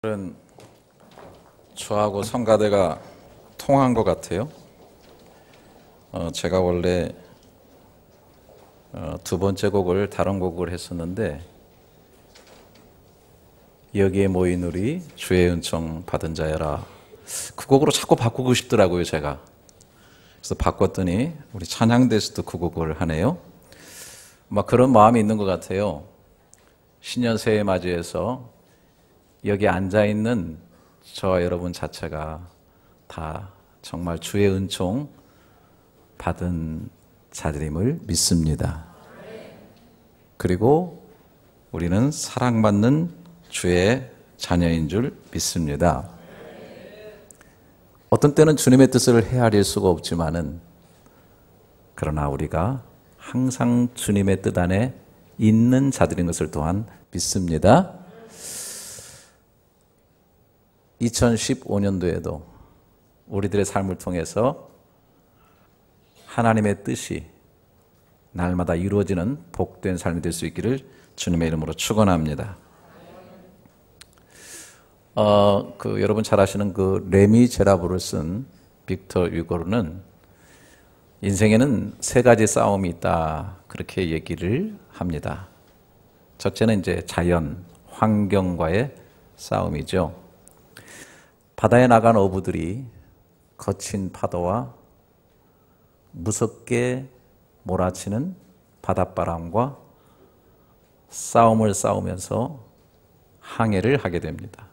오늘은 저하고 성가대가 통한 것 같아요. 제가 원래 두 번째 곡을 다른 곡을 했었는데 여기에 모인 우리 주의 은총 받은 자여라, 그 곡으로 자꾸 바꾸고 싶더라고요. 제가 그래서 바꿨더니 우리 찬양대에서도 그 곡을 하네요. 막 그런 마음이 있는 것 같아요. 신년 새해 맞이해서 여기 앉아있는 저와 여러분 자체가 다 정말 주의 은총 받은 자들임을 믿습니다. 그리고 우리는 사랑받는 주의 자녀인 줄 믿습니다. 어떤 때는 주님의 뜻을 헤아릴 수가 없지만은, 그러나 우리가 항상 주님의 뜻 안에 있는 자들인 것을 또한 믿습니다. 2015년도에도 우리들의 삶을 통해서 하나님의 뜻이 날마다 이루어지는 복된 삶이 될 수 있기를 주님의 이름으로 축원합니다. 여러분 잘 아시는 그 레미제라블을 쓴 빅터 유고르는 인생에는 세 가지 싸움이 있다, 그렇게 얘기를 합니다. 첫째는 이제 자연, 환경과의 싸움이죠. 바다에 나간 어부들이 거친 파도와 무섭게 몰아치는 바닷바람과 싸움을 싸우면서 항해를 하게 됩니다.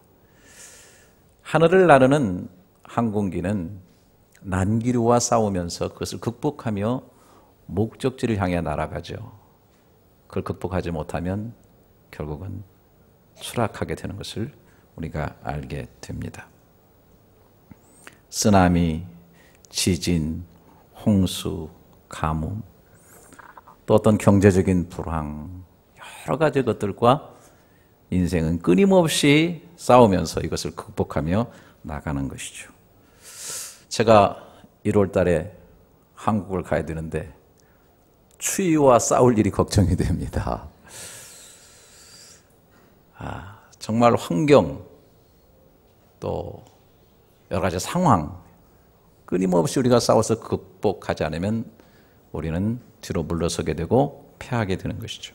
하늘을 나르는 항공기는 난기류와 싸우면서 그것을 극복하며 목적지를 향해 날아가죠. 그걸 극복하지 못하면 결국은 추락하게 되는 것을 우리가 알게 됩니다. 쓰나미, 지진, 홍수, 가뭄, 또 어떤 경제적인 불황, 여러 가지 것들과 인생은 끊임없이 싸우면서 이것을 극복하며 나가는 것이죠. 제가 1월 달에 한국을 가야 되는데 추위와 싸울 일이 걱정이 됩니다. 정말 환경, 또 여러 가지 상황, 끊임없이 우리가 싸워서 극복하지 않으면 우리는 뒤로 물러서게 되고 패하게 되는 것이죠.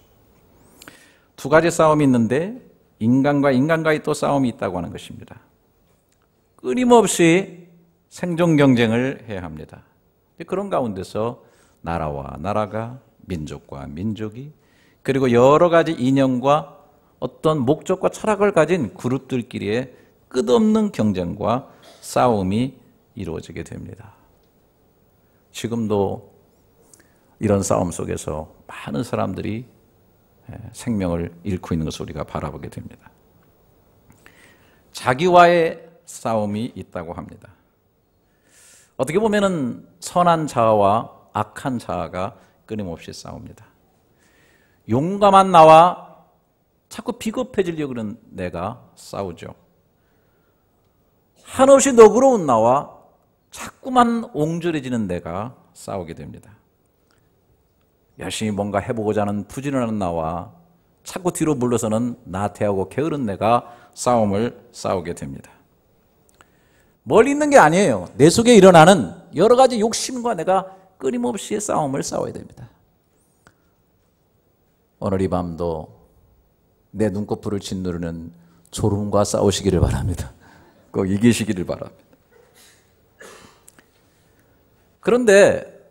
두 가지 싸움이 있는데 인간과 인간과의 또 싸움이 있다고 하는 것입니다. 끊임없이 생존 경쟁을 해야 합니다. 그런 가운데서 나라와 나라가, 민족과 민족이, 그리고 여러 가지 이념과 어떤 목적과 철학을 가진 그룹들끼리의 끝없는 경쟁과 싸움이 이루어지게 됩니다. 지금도 이런 싸움 속에서 많은 사람들이 생명을 잃고 있는 것을 우리가 바라보게 됩니다. 자기와의 싸움이 있다고 합니다. 어떻게 보면은 선한 자아와 악한 자아가 끊임없이 싸웁니다. 용감한 나와 자꾸 비겁해지려고 그러는 내가 싸우죠. 한없이 너그러운 나와 자꾸만 옹졸해지는 내가 싸우게 됩니다. 열심히 뭔가 해보고자 하는 부지런한 나와 자꾸 뒤로 물러서는 나태하고 게으른 내가 싸움을 싸우게 됩니다. 멀리 있는 게 아니에요. 내 속에 일어나는 여러 가지 욕심과 내가 끊임없이 싸움을 싸워야 됩니다. 오늘 이 밤도 내 눈꺼풀을 짓누르는 졸음과 싸우시기를 바랍니다. 꼭 이기시기를 바랍니다. 그런데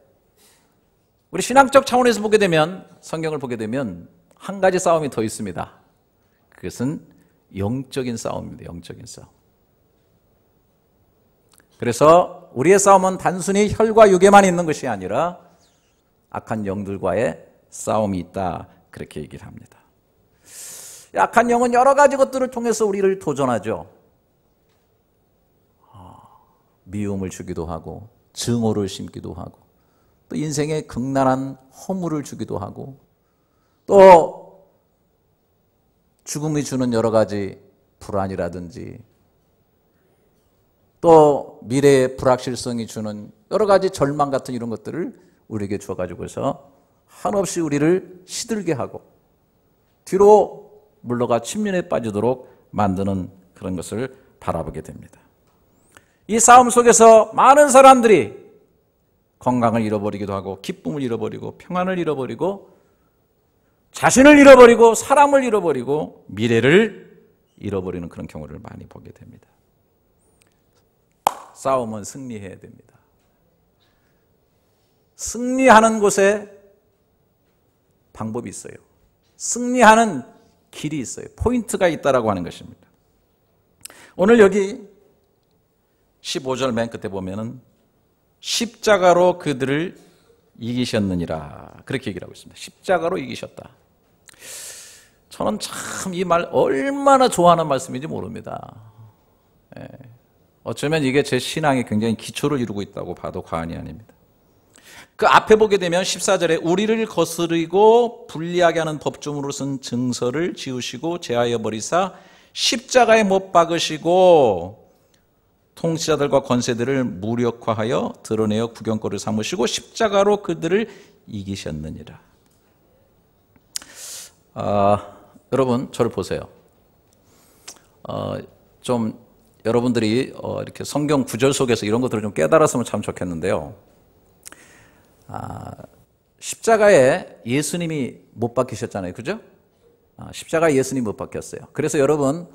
우리 신앙적 차원에서 보게 되면, 성경을 보게 되면 한 가지 싸움이 더 있습니다. 그것은 영적인 싸움입니다. 영적인 싸움. 그래서 우리의 싸움은 단순히 혈과 육에만 있는 것이 아니라 악한 영들과의 싸움이 있다, 그렇게 얘기를 합니다. 악한 영은 여러 가지 것들을 통해서 우리를 도전하죠. 미움을 주기도 하고, 증오를 심기도 하고, 또 인생에 극난한 허물을 주기도 하고, 또 죽음이 주는 여러 가지 불안이라든지, 또 미래의 불확실성이 주는 여러 가지 절망 같은 이런 것들을 우리에게 주어가지고서 한없이 우리를 시들게 하고 뒤로 물러가 침륜에 빠지도록 만드는 그런 것을 바라보게 됩니다. 이 싸움 속에서 많은 사람들이 건강을 잃어버리기도 하고 기쁨을 잃어버리고 평안을 잃어버리고 자신을 잃어버리고 사람을 잃어버리고 미래를 잃어버리는 그런 경우를 많이 보게 됩니다. 싸움은 승리해야 됩니다. 승리하는 곳에 방법이 있어요. 승리하는 길이 있어요. 포인트가 있다라고 하는 것입니다. 오늘 여기 15절 맨 끝에 보면은 십자가로 그들을 이기셨느니라 그렇게 얘기를 하고 있습니다. 십자가로 이기셨다. 저는 참 이 말 얼마나 좋아하는 말씀인지 모릅니다. 예. 어쩌면 이게 제 신앙에 굉장히 기초를 이루고 있다고 봐도 과언이 아닙니다. 그 앞에 보게 되면 14절에 우리를 거스르고 불리하게 하는 법조문으로 쓴 증서를 지우시고 제하여 버리사 십자가에 못 박으시고 통치자들과 권세들을 무력화하여 드러내어 구경거리를 삼으시고 십자가로 그들을 이기셨느니라. 여러분 저를 보세요. 좀 여러분들이 이렇게 성경 구절 속에서 이런 것들을 좀 깨달았으면 참 좋겠는데요. 십자가에 예수님이 못 박히셨잖아요. 그죠? 십자가에 예수님이 못 박혔어요. 그래서 여러분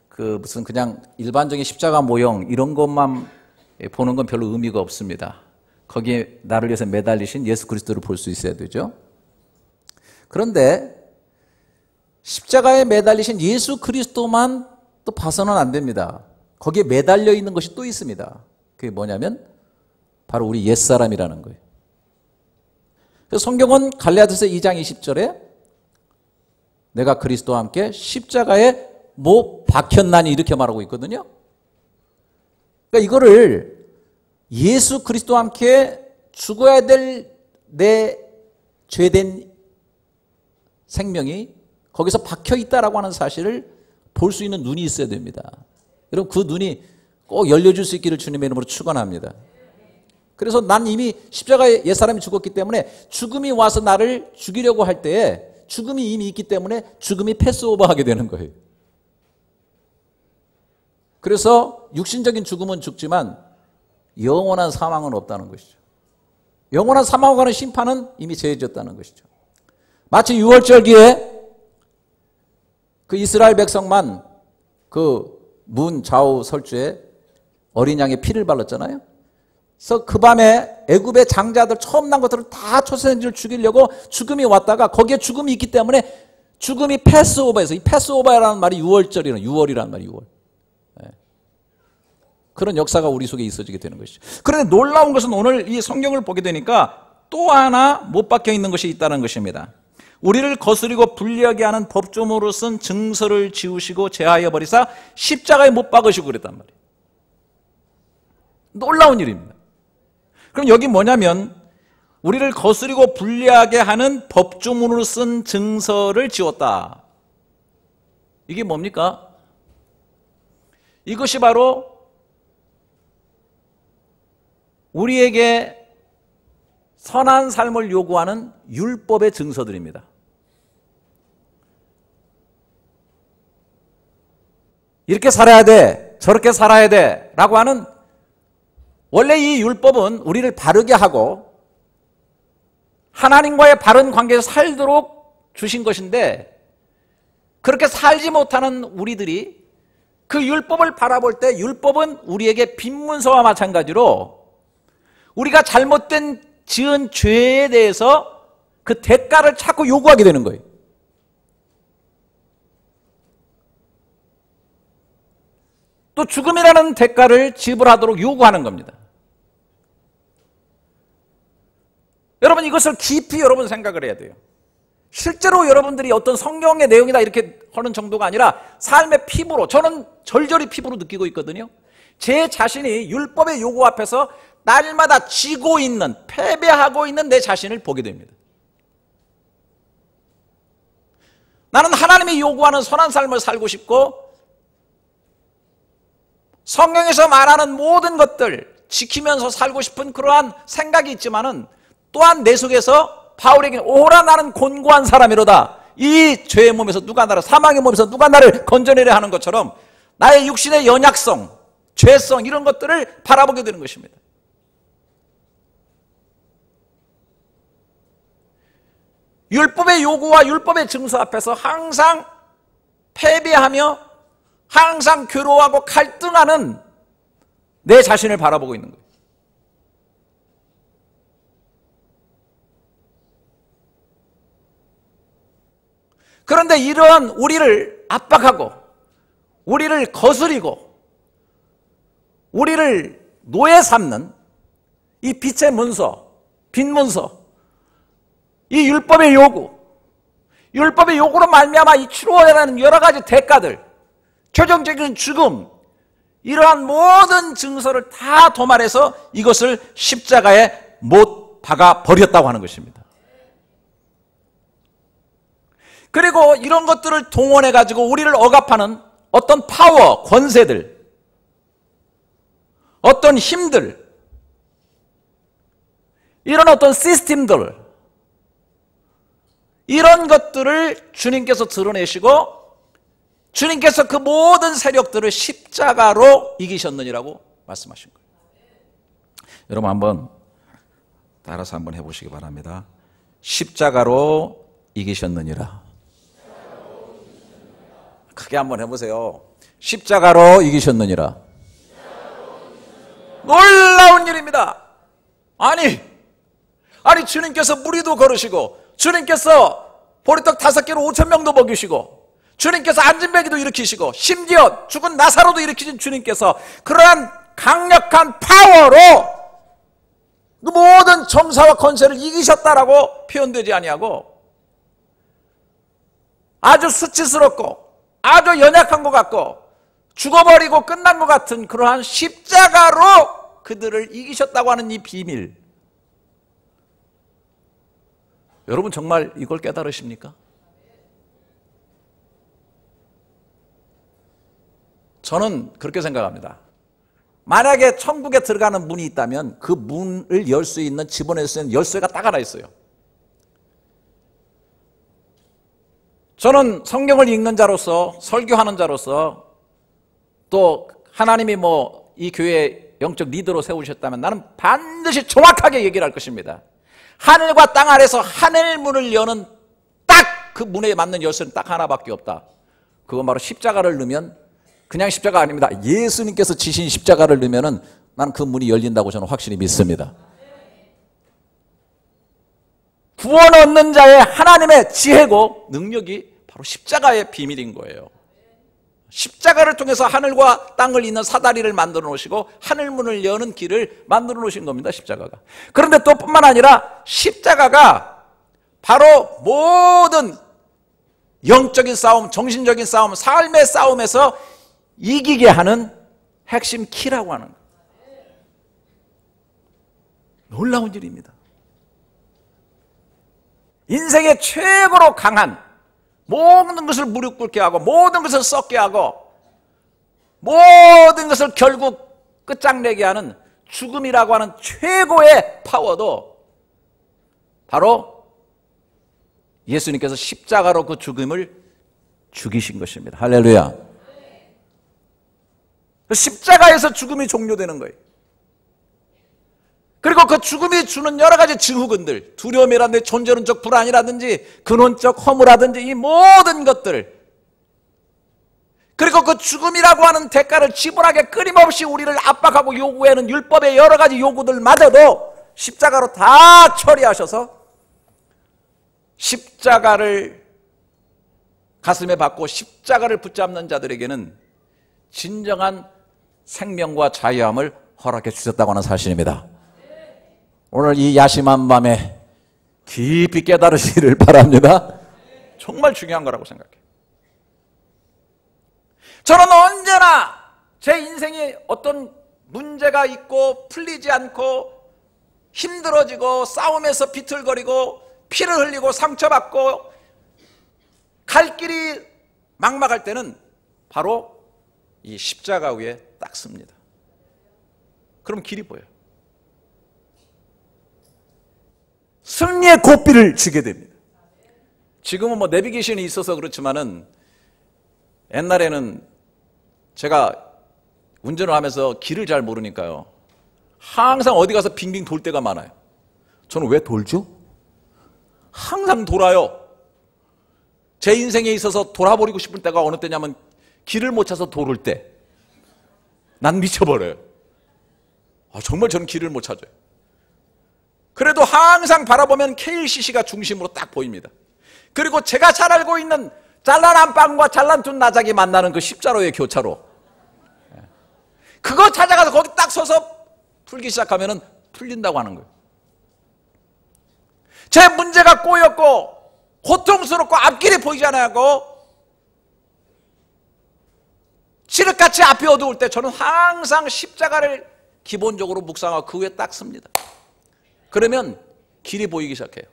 그 무슨 그냥 일반적인 십자가 모형 이런 것만 보는 건 별로 의미가 없습니다. 거기에 나를 위해서 매달리신 예수 그리스도를 볼 수 있어야 되죠. 그런데 십자가에 매달리신 예수 그리스도만 또 봐서는 안 됩니다. 거기에 매달려 있는 것이 또 있습니다. 그게 뭐냐면 바로 우리 옛사람이라는 거예요. 그래서 성경은 갈라디아서 2장 20절에 내가 그리스도와 함께 십자가에 못 박혔나니 이렇게 말하고 있거든요. 그러니까 이거를 예수 그리스도와 함께 죽어야 될 내 죄된 생명이 거기서 박혀 있다라고 하는 사실을 볼 수 있는 눈이 있어야 됩니다. 여러분 그 눈이 꼭 열려줄 수 있기를 주님의 이름으로 축원합니다. 그래서 난 이미 십자가에 옛사람이 죽었기 때문에 죽음이 와서 나를 죽이려고 할 때에 죽음이 이미 있기 때문에 죽음이 패스오버하게 되는 거예요. 그래서 육신적인 죽음은 죽지만 영원한 사망은 없다는 것이죠. 영원한 사망과 관한 심판은 이미 정해졌다는 것이죠. 마치 유월절기에 그 이스라엘 백성만 그 문 좌우 설주에 어린 양의 피를 발랐잖아요. 그래서 그 밤에 애굽의 장자들 처음 난 것들을 다 초생들을 죽이려고 죽음이 왔다가 거기에 죽음이 있기 때문에 죽음이 패스오버해서 이 패스오버라는 말이 유월이라는 말이 6월. 네. 그런 역사가 우리 속에 있어지게 되는 것이죠. 그런데 놀라운 것은 오늘 이 성경을 보게 되니까 또 하나 못 박혀 있는 것이 있다는 것입니다. 우리를 거스리고 불리하게 하는 법조문으로 쓴 증서를 지우시고 제하여 버리사 십자가에 못 박으시고 그랬단 말이에요. 놀라운 일입니다. 그럼 여기 뭐냐면 우리를 거스리고 불리하게 하는 법조문으로 쓴 증서를 지웠다. 이게 뭡니까? 이것이 바로 우리에게 선한 삶을 요구하는 율법의 증서들입니다. 이렇게 살아야 돼, 저렇게 살아야 돼 라고 하는 원래 이 율법은 우리를 바르게 하고 하나님과의 바른 관계에서 살도록 주신 것인데 그렇게 살지 못하는 우리들이 그 율법을 바라볼 때 율법은 우리에게 빈문서와 마찬가지로 우리가 잘못된 지은 죄에 대해서 그 대가를 자꾸 요구하게 되는 거예요. 또 죽음이라는 대가를 지불하도록 요구하는 겁니다. 여러분 이것을 깊이 여러분 생각을 해야 돼요. 실제로 여러분들이 어떤 성경의 내용이다 이렇게 하는 정도가 아니라 삶의 피부로, 저는 절절히 피부로 느끼고 있거든요. 제 자신이 율법의 요구 앞에서 날마다 지고 있는, 패배하고 있는 내 자신을 보게 됩니다. 나는 하나님이 요구하는 선한 삶을 살고 싶고 성경에서 말하는 모든 것들 지키면서 살고 싶은 그러한 생각이 있지만은 또한 내 속에서 바울에게 오라 나는 곤고한 사람이로다. 이 죄의 몸에서 누가 나를, 사망의 몸에서 누가 나를 건져내려 하는 것처럼 나의 육신의 연약성, 죄성 이런 것들을 바라보게 되는 것입니다. 율법의 요구와 율법의 증서 앞에서 항상 패배하며 항상 괴로워하고 갈등하는 내 자신을 바라보고 있는 거예요. 그런데 이러한 우리를 압박하고 우리를 거스리고 우리를 노예 삼는 이 빛의 문서, 빛 문서, 이 율법의 요구, 율법의 요구로 말미암아 이 치루어야 하는 여러 가지 대가들, 최종적인 죽음, 이러한 모든 증서를 다 도말해서 이것을 십자가에 못 박아 버렸다고 하는 것입니다. 그리고 이런 것들을 동원해 가지고 우리를 억압하는 어떤 파워, 권세들, 어떤 힘들, 이런 어떤 시스템들, 이런 것들을 주님께서 드러내시고 주님께서 그 모든 세력들을 십자가로 이기셨느니라고 말씀하신 거예요. 여러분 한번 따라서 한번 해보시기 바랍니다. 십자가로 이기셨느니라. 크게 한번 해보세요. 십자가로 이기셨느니라. 놀라운 일입니다. 아니 주님께서 무리도 걸으시고 주님께서 보리떡 5개로 5,000명도 먹이시고 주님께서 안진뱅이도 일으키시고 심지어 죽은 나사로도 일으키신 주님께서 그러한 강력한 파워로 그 모든 정사와 권세를 이기셨다라고 표현되지 아니하고 아주 수치스럽고 아주 연약한 것 같고 죽어버리고 끝난 것 같은 그러한 십자가로 그들을 이기셨다고 하는 이 비밀, 여러분 정말 이걸 깨달으십니까? 저는 그렇게 생각합니다. 만약에 천국에 들어가는 문이 있다면 그 문을 열 수 있는, 집어낼 수 있는 열쇠가 딱 하나 있어요. 저는 성경을 읽는 자로서, 설교하는 자로서, 또 하나님이 이 교회의 영적 리더로 세우셨다면 나는 반드시 정확하게 얘기를 할 것입니다. 하늘과 땅 아래서 하늘 문을 여는 딱 그 문에 맞는 열쇠는 딱 하나밖에 없다. 그건 바로 십자가를 넣으면, 그냥 십자가 아닙니다. 예수님께서 지신 십자가를 넣으면은 나는 그 문이 열린다고 저는 확실히 믿습니다. 구원 얻는 자의 하나님의 지혜고 능력이 바로 십자가의 비밀인 거예요. 십자가를 통해서 하늘과 땅을 잇는 사다리를 만들어 놓으시고 하늘문을 여는 길을 만들어 놓으신 겁니다. 십자가가. 그런데 또 뿐만 아니라 십자가가 바로 모든 영적인 싸움, 정신적인 싸움, 삶의 싸움에서 이기게 하는 핵심 키라고 하는 거예요. 놀라운 일입니다. 인생의 최고로 강한, 모든 것을 무릎 꿇게 하고 모든 것을 썩게 하고 모든 것을 결국 끝장내게 하는 죽음이라고 하는 최고의 파워도 바로 예수님께서 십자가로 그 죽음을 죽이신 것입니다. 할렐루야. 십자가에서 죽음이 종료되는 거예요. 그리고 그 죽음이 주는 여러 가지 증후군들, 두려움이라든지 존재론적 불안이라든지 근원적 허무라든지 이 모든 것들, 그리고 그 죽음이라고 하는 대가를 지불하게 끊임없이 우리를 압박하고 요구하는 율법의 여러 가지 요구들마저도 십자가로 다 처리하셔서 십자가를 가슴에 받고 십자가를 붙잡는 자들에게는 진정한 생명과 자유함을 허락해 주셨다고 하는 사실입니다. 오늘 이 야심한 밤에 깊이 깨달으시기를 바랍니다. 정말 중요한 거라고 생각해요. 저는 언제나 제 인생에 어떤 문제가 있고 풀리지 않고 힘들어지고 싸움에서 비틀거리고 피를 흘리고 상처받고 갈 길이 막막할 때는 바로 이 십자가 위에 딱 씁니다. 그럼 길이 보여요. 승리의 고삐를 쥐게 됩니다. 지금은 내비게이션이 있어서 그렇지만은 옛날에는 제가 운전을 하면서 길을 잘 모르니까요, 항상 어디 가서 빙빙 돌 때가 많아요. 저는 왜 돌죠? 항상 돌아요. 제 인생에 있어서 돌아버리고 싶을 때가 어느 때냐면 길을 못 찾아서 돌을 때. 난 미쳐버려요. 정말 저는 길을 못 찾아요. 그래도 항상 바라보면 KCC가 중심으로 딱 보입니다. 그리고 제가 잘 알고 있는 잘난 안방과 잘난 둔 나작이 만나는 그 십자로의 교차로, 그거 찾아가서 거기 딱 서서 풀기 시작하면 풀린다고 하는 거예요. 제 문제가 꼬였고 고통스럽고 앞길이 보이지 않아요. 칠흑같이 앞이 어두울 때 저는 항상 십자가를 기본적으로 묵상하고 그 위에 딱 씁니다. 그러면 길이 보이기 시작해요.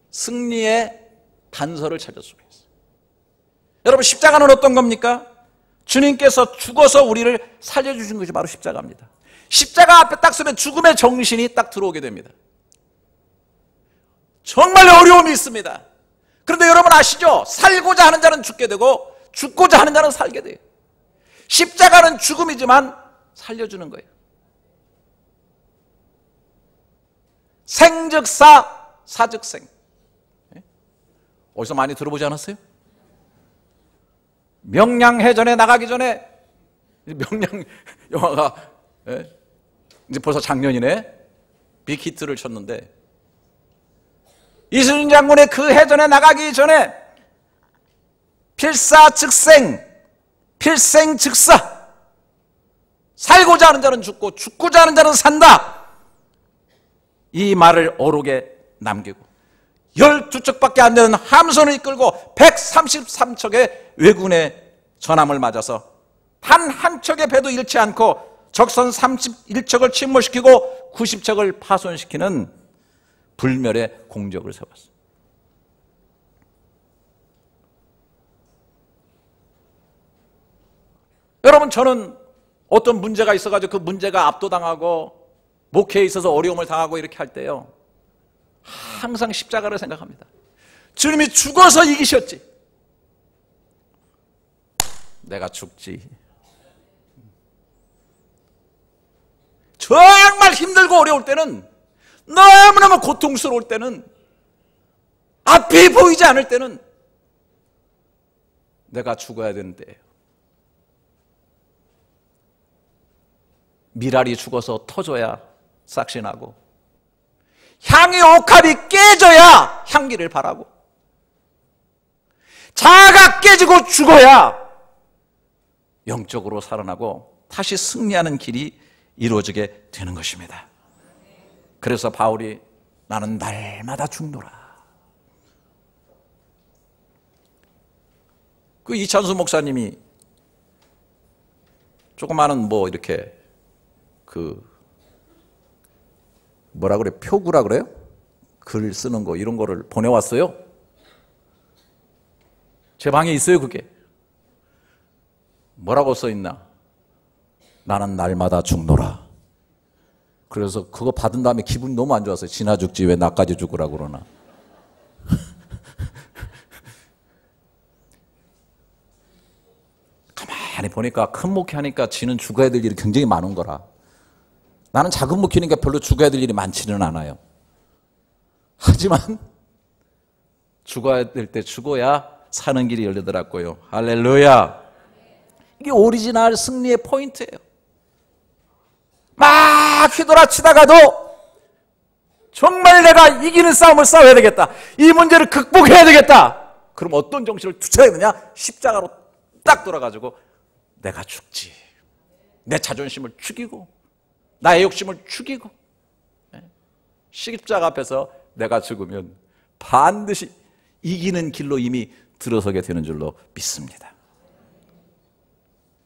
승리의 단서를 찾을 수가 있어요. 여러분, 십자가는 어떤 겁니까? 주님께서 죽어서 우리를 살려주신 것이 바로 십자가입니다. 십자가 앞에 딱 서면 죽음의 정신이 딱 들어오게 됩니다. 정말 어려움이 있습니다. 그런데 여러분 아시죠? 살고자 하는 자는 죽게 되고 죽고자 하는 자는 살게 돼요. 십자가는 죽음이지만 살려주는 거예요. 생즉사, 사즉생. 어디서 많이 들어보지 않았어요? 명량해전에 나가기 전에, 명량 영화가 이제 벌써 작년이네. 빅히트를 쳤는데, 이순신 장군의 그 해전에 나가기 전에 필사즉생, 필생즉사, 살고자 하는 자는 죽고 죽고자 하는 자는 산다, 이 말을 어록에 남기고 12척밖에 안 되는 함선을 이끌고 133척의 왜군의 전함을 맞아서 단 한 척의 배도 잃지 않고 적선 31척을 침몰시키고 90척을 파손시키는 불멸의 공적을 세웠어요. 여러분, 저는 어떤 문제가 있어가지고 그 문제가 압도당하고 목회에 있어서 어려움을 당하고 이렇게 할 때요, 항상 십자가를 생각합니다. 주님이 죽어서 이기셨지. 내가 죽지. 정말 힘들고 어려울 때는, 너무너무 고통스러울 때는, 앞이 보이지 않을 때는 내가 죽어야 되는 때예요. 미랄이 죽어서 터져야 싹시 나고, 향의 옥합이 깨져야 향기를 바라고, 자아가 깨지고 죽어야 영적으로 살아나고 다시 승리하는 길이 이루어지게 되는 것입니다. 그래서 바울이 나는 날마다 죽노라. 그 이찬수 목사님이 조그마한 이렇게 뭐라 그래, 표구라 그래요? 글 쓰는 거, 이런 거를 보내왔어요. 제 방에 있어요. 그게 뭐라고 써있나? 나는 날마다 죽노라. 그래서 그거 받은 다음에 기분이 너무 안 좋았어요. 지나 죽지 왜 나까지 죽으라고 그러나. 가만히 보니까 큰 목회하니까 지는 죽어야 될 일이 굉장히 많은 거라. 나는 작은 목회니까 별로 죽어야 될 일이 많지는 않아요. 하지만 죽어야 될 때 죽어야 사는 길이 열리더라고요. 할렐루야. 이게 오리지널 승리의 포인트예요. 막 휘돌아치다가도 정말 내가 이기는 싸움을 싸워야 되겠다, 이 문제를 극복해야 되겠다, 그럼 어떤 정신을 투철해야 되냐? 십자가로 딱 돌아가지고 내가 죽지. 내 자존심을 죽이고 나의 욕심을 죽이고, 십자가 앞에서 내가 죽으면 반드시 이기는 길로 이미 들어서게 되는 줄로 믿습니다.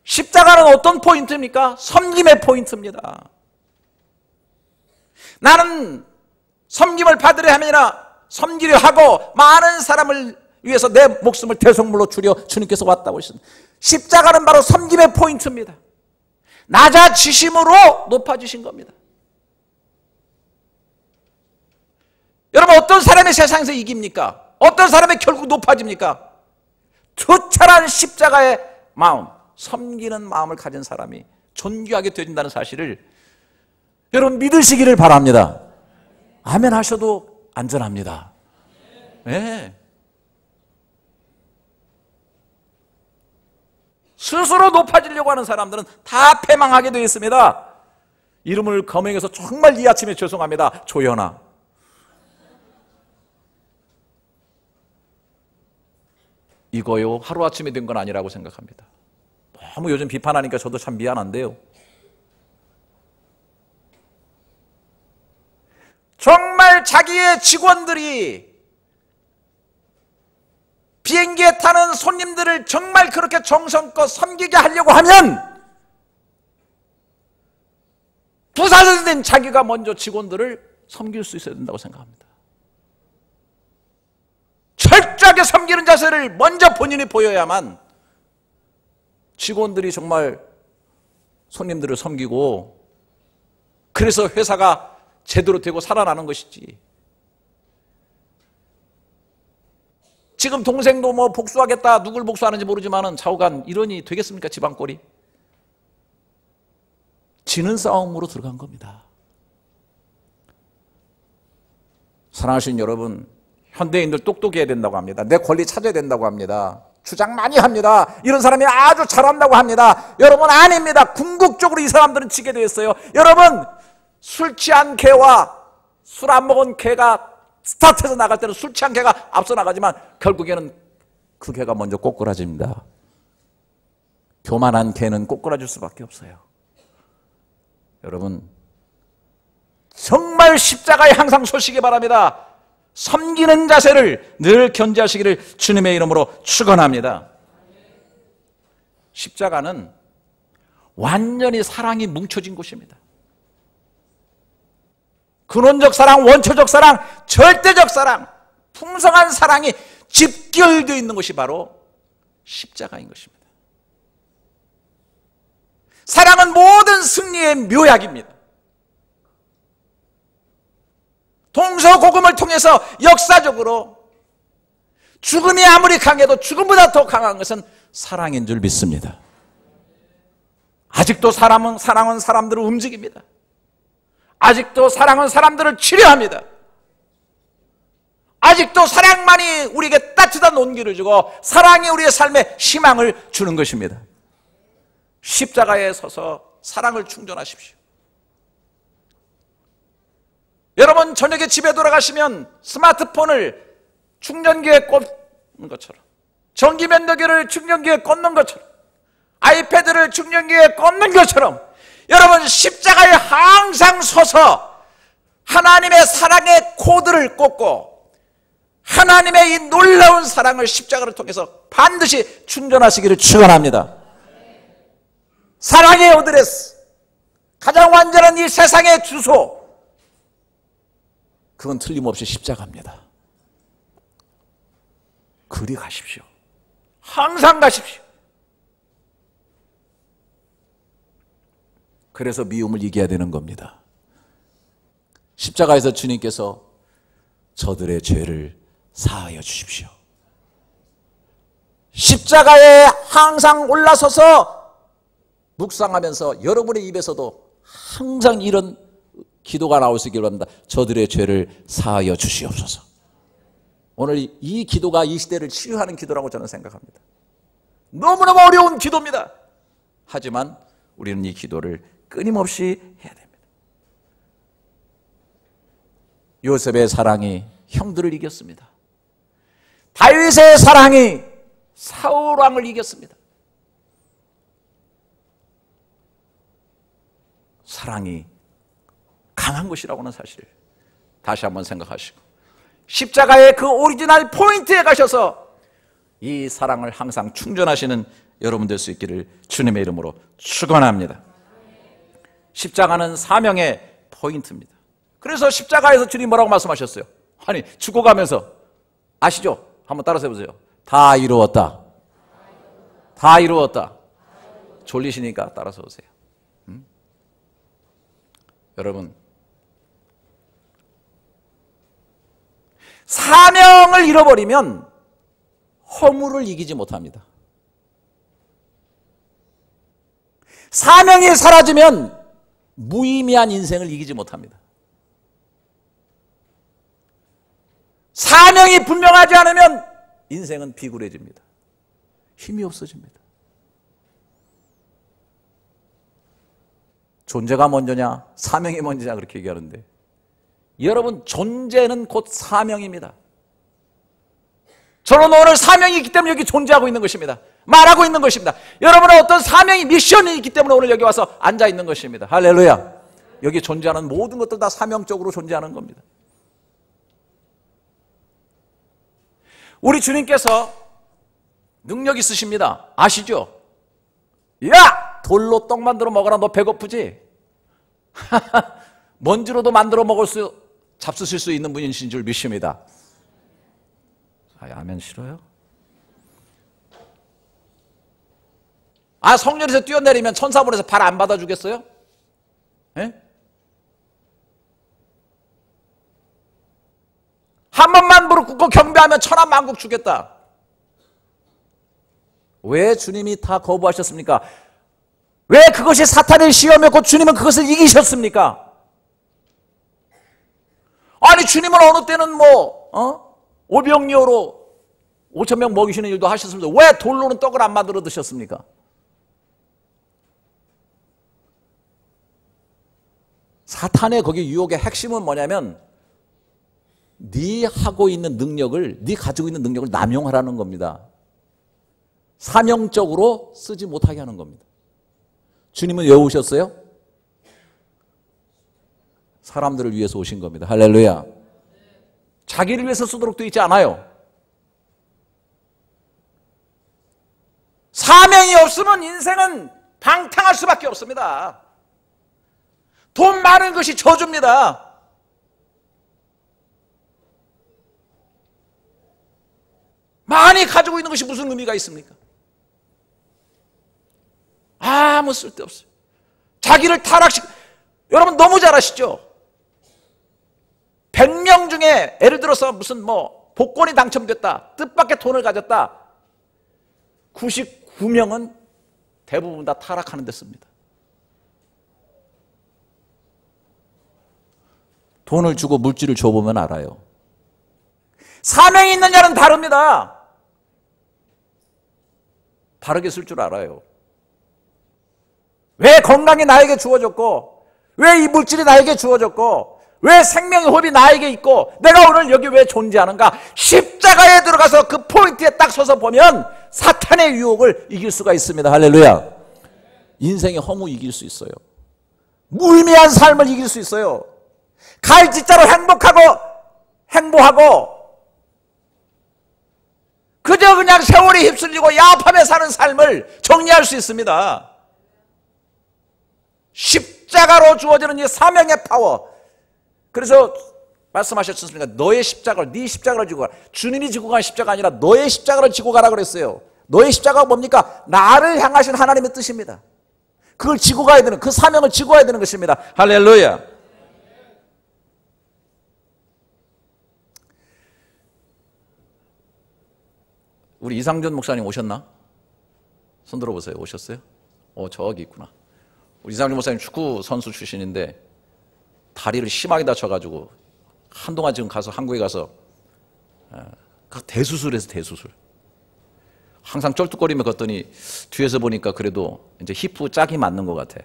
십자가는 어떤 포인트입니까? 섬김의 포인트입니다. 나는 섬김을 받으려 함이나 섬기려 하고 많은 사람을 위해서 내 목숨을 대속물로 주려 주님께서 왔다고 하셨습니다. 십자가는 바로 섬김의 포인트입니다. 낮아지심으로 높아지신 겁니다. 여러분, 어떤 사람이 세상에서 이깁니까? 어떤 사람이 결국 높아집니까? 투철한 십자가의 마음, 섬기는 마음을 가진 사람이 존귀하게 되어진다는 사실을 여러분 믿으시기를 바랍니다. 아멘 하셔도 안전합니다. 네. 스스로 높아지려고 하는 사람들은 다 패망하게 되어 있습니다. 이름을 거명해서 정말 이 아침에 죄송합니다. 조연아. 이거요 하루아침에 된 건 아니라고 생각합니다. 너무 요즘 비판하니까 저도 참 미안한데요. 정말 자기의 직원들이 비행기에 타는 손님들을 정말 그렇게 정성껏 섬기게 하려고 하면 부사장이 된 자기가 먼저 직원들을 섬길 수 있어야 된다고 생각합니다. 철저하게 섬기는 자세를 먼저 본인이 보여야만 직원들이 정말 손님들을 섬기고 그래서 회사가 제대로 되고 살아나는 것이지. 지금 동생도 뭐 복수하겠다, 누굴 복수하는지 모르지만은 좌우간 일원이 되겠습니까? 지방꼴이. 지는 싸움으로 들어간 겁니다. 사랑하시는 여러분, 현대인들 똑똑해야 된다고 합니다. 내 권리 찾아야 된다고 합니다. 주장 많이 합니다. 이런 사람이 아주 잘한다고 합니다. 여러분 아닙니다. 궁극적으로 이 사람들은 지게 되어 있어요. 여러분 술 취한 개와 술 안 먹은 개가 스타트에서 나갈 때는 술 취한 개가 앞서 나가지만 결국에는 그 개가 먼저 꼬꾸라집니다. 교만한 개는 꼬꾸라질 수밖에 없어요. 여러분 정말 십자가에 항상 서시기 바랍니다. 섬기는 자세를 늘 견지하시기를 주님의 이름으로 축원합니다. 십자가는 완전히 사랑이 뭉쳐진 곳입니다. 근원적 사랑, 원초적 사랑, 절대적 사랑, 풍성한 사랑이 집결되어 있는 것이 바로 십자가인 것입니다. 사랑은 모든 승리의 묘약입니다. 동서고금을 통해서 역사적으로 죽음이 아무리 강해도 죽음보다 더 강한 것은 사랑인 줄 믿습니다. 아직도 사랑은 사람들을 움직입니다. 아직도 사랑은 사람들을 치료합니다. 아직도 사랑만이 우리에게 따뜻한 온기를 주고 사랑이 우리의 삶에 희망을 주는 것입니다. 십자가에 서서 사랑을 충전하십시오. 여러분 저녁에 집에 돌아가시면 스마트폰을 충전기에 꽂는 것처럼, 전기면도기를 충전기에 꽂는 것처럼, 아이패드를 충전기에 꽂는 것처럼 여러분 십자가에 항상 서서 하나님의 사랑의 코드를 꽂고 하나님의 이 놀라운 사랑을 십자가를 통해서 반드시 충전하시기를 축원합니다. 사랑의 어드레스, 가장 완전한 이 세상의 주소, 그건 틀림없이 십자가입니다. 그리 가십시오. 항상 가십시오. 그래서 미움을 이겨야 되는 겁니다. 십자가에서 주님께서 저들의 죄를 사하여 주십시오. 십자가에 항상 올라서서 묵상하면서 여러분의 입에서도 항상 이런 기도가 나올 수 있기를 바랍니다. 저들의 죄를 사하여 주시옵소서. 오늘 이 기도가 이 시대를 치유하는 기도라고 저는 생각합니다. 너무너무 어려운 기도입니다. 하지만 우리는 이 기도를 끊임없이 해야 됩니다. 요셉의 사랑이 형들을 이겼습니다. 다윗의 사랑이 사울 왕을 이겼습니다. 사랑이 강한 것이라고는 사실 다시 한번 생각하시고 십자가의 그 오리지널 포인트에 가셔서 이 사랑을 항상 충전하시는 여러분 될 수 있기를 주님의 이름으로 축원합니다. 십자가는 사명의 포인트입니다. 그래서 십자가에서 주님 뭐라고 말씀하셨어요? 아니 죽어가면서 아시죠? 한번 따라서 해보세요. 다 이루었다. 다 이루었다. 졸리시니까 따라서 오세요. 여러분 사명을 잃어버리면 허물을 이기지 못합니다. 사명이 사라지면 무의미한 인생을 이기지 못합니다. 사명이 분명하지 않으면 인생은 비굴해집니다. 힘이 없어집니다. 존재가 먼저냐 사명이 먼저냐 그렇게 얘기하는데, 여러분 존재는 곧 사명입니다. 저는 오늘 사명이 있기 때문에 여기 존재하고 있는 것입니다. 말하고 있는 것입니다. 여러분은 어떤 사명이 미션이 있기 때문에 오늘 여기 와서 앉아 있는 것입니다. 할렐루야. 여기 존재하는 모든 것들 다 사명적으로 존재하는 겁니다. 우리 주님께서 능력 있으십니다. 아시죠? 야! 돌로 떡 만들어 먹어라. 너 배고프지? 먼지로도 만들어 먹을 수, 잡수실 수 있는 분이신 줄 믿습니다. 아멘 싫어요? 성전에서 뛰어내리면 천사분에서 발 안 받아주겠어요? 예? 한 번만 무릎 꿇고 경배하면 천하만국 주겠다. 왜 주님이 다 거부하셨습니까? 왜 그것이 사탄의 시험이었고 주님은 그것을 이기셨습니까? 아니 주님은 어느 때는 오병이어로 5,000명 먹이시는 일도 하셨습니다. 왜 돌로는 떡을 안 만들어 드셨습니까? 사탄의 거기 유혹의 핵심은 뭐냐면 네 하고 있는 능력을, 네 가지고 있는 능력을 남용하라는 겁니다. 사명적으로 쓰지 못하게 하는 겁니다. 주님은 왜 오셨어요? 사람들을 위해서 오신 겁니다. 할렐루야. 자기를 위해서 쓰도록 되어 있지 않아요. 사명이 없으면 인생은 방탕할 수밖에 없습니다. 돈 많은 것이 저주입니다. 많이 가지고 있는 것이 무슨 의미가 있습니까? 아무 쓸데없어요. 자기를 여러분 너무 잘 아시죠? 100명 중에 예를 들어서 무슨 복권이 당첨됐다, 뜻밖의 돈을 가졌다, 99명은 대부분 다 타락하는 데 씁니다. 돈을 주고 물질을 줘보면 알아요. 사명이 있는 자는 다릅니다. 바르게 쓸 줄 알아요. 왜 건강이 나에게 주어졌고, 왜 이 물질이 나에게 주어졌고, 왜 생명의 호흡이 나에게 있고, 내가 오늘 여기 왜 존재하는가? 십자가에 들어가서 그 포인트에 딱 서서 보면 사탄의 유혹을 이길 수가 있습니다. 할렐루야. 인생의 허무 이길 수 있어요. 무의미한 삶을 이길 수 있어요. 갈짓자로 행복하고 그저 그냥 세월이 휩쓸리고 야합하며 사는 삶을 정리할 수 있습니다. 십자가로 주어지는 이 사명의 파워. 그래서 말씀하셨습니까? 너의 십자가를, 네 십자가를 지고 가라. 주님이 지고 간 십자가 아니라 너의 십자가를 지고 가라 그랬어요. 너의 십자가가 뭡니까? 나를 향하신 하나님의 뜻입니다. 그걸 지고 가야 되는, 그 사명을 지고 가야 되는 것입니다. 할렐루야. 우리 이상준 목사님 오셨나? 손 들어보세요. 오셨어요? 저기 있구나. 우리 이상준 목사님 축구 선수 출신인데 다리를 심하게 다쳐가지고 한동안 지금 가서 한국에 가서 대수술해서 대수술. 항상 쩔뚝거리며 걷더니 뒤에서 보니까 그래도 이제 히프 짝이 맞는 것 같아.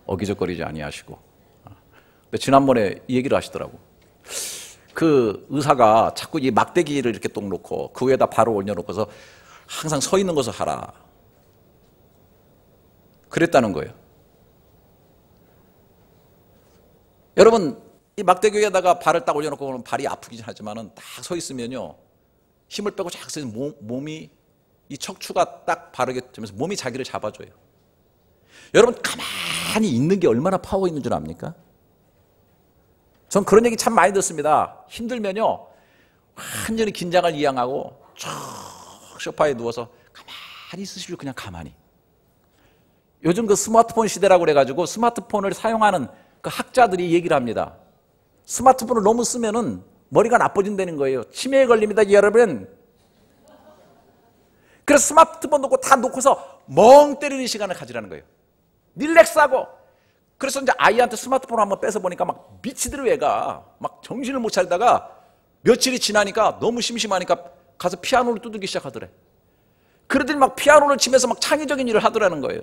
어기적거리지 아니하시고. 근데 지난번에 이 얘기를 하시더라고. 그 의사가 자꾸 이 막대기를 이렇게 똥 놓고 그 위에다 발을 올려놓고서 항상 서 있는 것을 하라. 그랬다는 거예요. 여러분, 이 막대기 위에다가 발을 딱 올려놓고 보면 발이 아프긴 하지만은 딱 서 있으면요. 힘을 빼고 쫙 서 있으면 몸이 이 척추가 딱 바르게 되면서 몸이 자기를 잡아줘요. 여러분, 가만히 있는 게 얼마나 파워 있는 줄 압니까? 전 그런 얘기 참 많이 듣습니다. 힘들면요. 완전히 긴장을 이양하고 쭉 소파에 누워서 가만히 있으시죠. 그냥 가만히. 요즘 그 스마트폰 시대라고 그래가지고 스마트폰을 사용하는 그 학자들이 얘기를 합니다. 스마트폰을 너무 쓰면은 머리가 나빠진다는 거예요. 치매에 걸립니다, 여러분. 그래서 스마트폰 놓고 다 놓고서 멍 때리는 시간을 가지라는 거예요. 릴렉스하고. 그래서 이제 아이한테 스마트폰을 한번 뺏어보니까 막 미치더라고. 애가 막 정신을 못 차리다가 며칠이 지나니까 너무 심심하니까 가서 피아노를 두들기 시작하더래. 그러더니 막 피아노를 치면서 막 창의적인 일을 하더라는 거예요.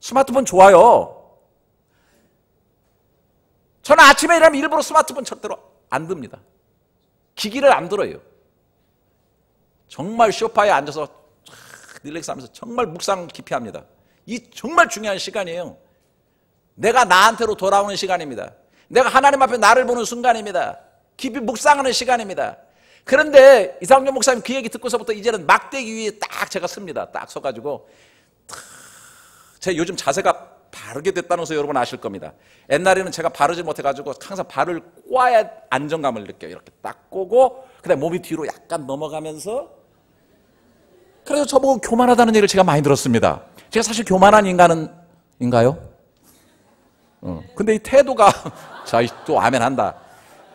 스마트폰 좋아요. 저는 아침에 일하면 일부러 스마트폰 절대로 안 듭니다. 기기를 안 들어요. 정말 소파에 앉아서 릴렉스하면서 정말 묵상 깊이 합니다. 이 정말 중요한 시간이에요. 내가 나한테로 돌아오는 시간입니다. 내가 하나님 앞에 나를 보는 순간입니다. 깊이 묵상하는 시간입니다. 그런데 이상준 목사님 그 얘기 듣고서부터 이제는 막대기 위에 딱 제가 섭니다. 딱 서가지고 제 요즘 자세가 바르게 됐다는 것을 여러분 아실 겁니다. 옛날에는 제가 바르지 못해가지고 항상 발을 꼬아야 안정감을 느껴요. 이렇게 딱 꼬고 그다음에 몸이 뒤로 약간 넘어가면서. 그래서 저보고 교만하다는 얘기를 제가 많이 들었습니다. 제가 사실 교만한 인간인가요? 근데 이 태도가 자, 또 아멘 한다.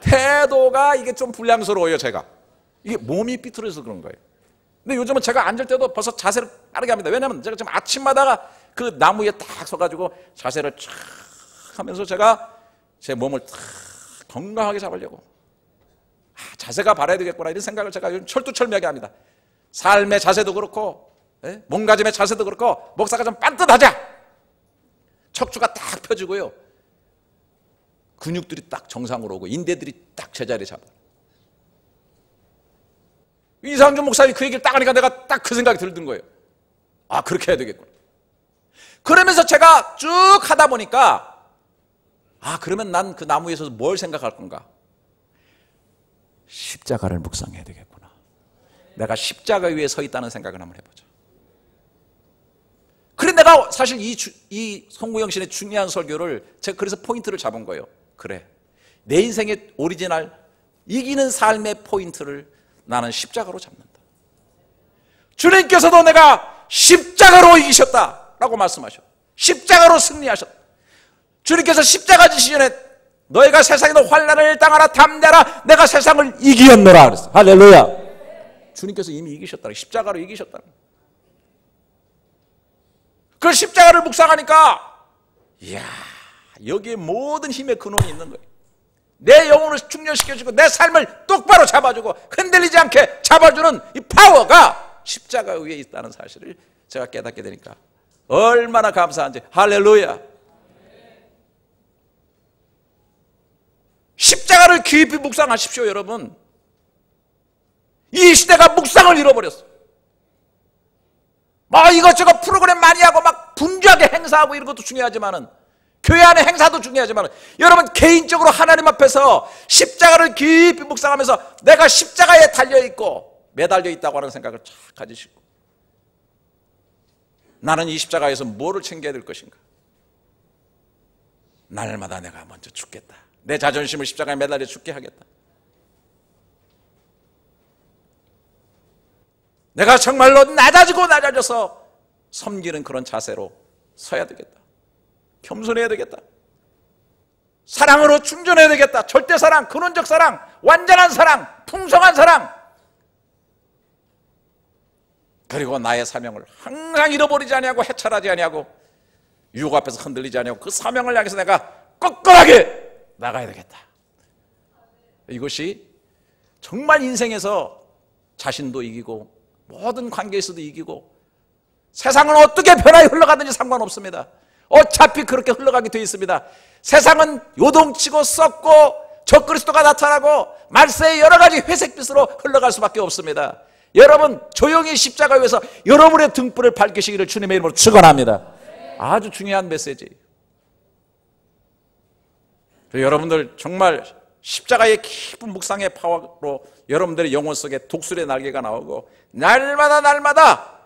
태도가 이게 좀 불량스러워요. 제가 이게 몸이 삐뚤어져서 그런 거예요. 근데 요즘은 제가 앉을 때도 벌써 자세를 빠르게 합니다. 왜냐하면 제가 지금 아침마다 그 나무 위에 딱 서가지고 자세를 쫙 하면서 제가 제 몸을 탁 건강하게 잡으려고 자세가 바라야 되겠구나 이런 생각을 제가 요즘 철두철미하게 합니다. 삶의 자세도 그렇고 몸가짐의 자세도 그렇고 목사가 좀 반듯하자. 척추가 딱 펴지고요. 근육들이 딱 정상으로 오고 인대들이 딱 제자리에 잡아. 이상준 목사님이 그 얘기를 딱 하니까 내가 딱 그 생각이 들던 거예요. 아, 그렇게 해야 되겠구나. 그러면서 제가 쭉 하다 보니까 그러면 난 그 나무 위에서 뭘 생각할 건가? 십자가를 묵상해야 되겠구나. 내가 십자가 위에 서 있다는 생각을 한번 해보자. 그래 내가 사실 이 송구영 씨의 중요한 설교를 제가 그래서 포인트를 잡은 거예요. 그래, 내 인생의 오리지널 이기는 삶의 포인트를 나는 십자가로 잡는다. 주님께서도 내가 십자가로 이기셨다라고 말씀하셨다. 십자가로 승리하셨다. 주님께서 십자가 지시기 전에 너희가 세상에도 환난을 당하라 담대하라 내가 세상을 이기었노라 그랬어. 할렐루야. 주님께서 이미 이기셨다. 십자가로 이기셨다. 그 십자가를 묵상하니까 이야, 여기에 모든 힘의 근원이 있는 거예요. 내 영혼을 충전시켜주고 내 삶을 똑바로 잡아주고 흔들리지 않게 잡아주는 이 파워가 십자가 위에 있다는 사실을 제가 깨닫게 되니까 얼마나 감사한지. 할렐루야. 십자가를 깊이 묵상하십시오. 여러분, 이 시대가 묵상을 잃어버렸어. 막 이것저것 프로그램 많이 하고 막 분주하게 행사하고 이런 것도 중요하지만은 교회 안의 행사도 중요하지만 여러분 개인적으로 하나님 앞에서 십자가를 깊이 묵상하면서 내가 십자가에 달려있고 매달려 있다고 하는 생각을 쫙 가지시고 나는 이 십자가에서 뭐를 챙겨야 될 것인가. 날마다 내가 먼저 죽겠다. 내 자존심을 십자가에 매달려 죽게 하겠다. 내가 정말로 낮아져서 섬기는 그런 자세로 서야 되겠다. 겸손해야 되겠다. 사랑으로 충전해야 되겠다. 절대사랑, 근원적 사랑, 완전한 사랑, 풍성한 사랑. 그리고 나의 사명을 항상 잃어버리지 아니하고 해찰하지 아니하고 유혹 앞에서 흔들리지 아니하고 그 사명을 향해서 내가 꼿꼿하게 나가야 되겠다. 이것이 정말 인생에서 자신도 이기고 모든 관계에서도 이기고 세상은 어떻게 변화에 흘러가든지 상관없습니다. 어차피 그렇게 흘러가게 되어 있습니다. 세상은 요동치고 썩고 적그리스도가 나타나고 말세의 여러 가지 회색빛으로 흘러갈 수밖에 없습니다. 여러분 조용히 십자가 위에서 여러분의 등불을 밝히시기를 주님의 이름으로 축원합니다. 아주 중요한 메시지예요. 여러분들 정말 십자가의 깊은 묵상의 파워로 여러분들의 영혼 속에 독수리의 날개가 나오고 날마다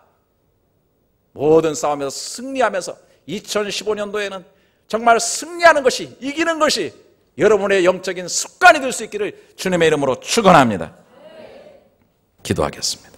모든 싸움에서 승리하면서 2015년도에는 정말 승리하는 것이, 이기는 것이 여러분의 영적인 습관이 될 수 있기를 주님의 이름으로 축원합니다. 기도하겠습니다.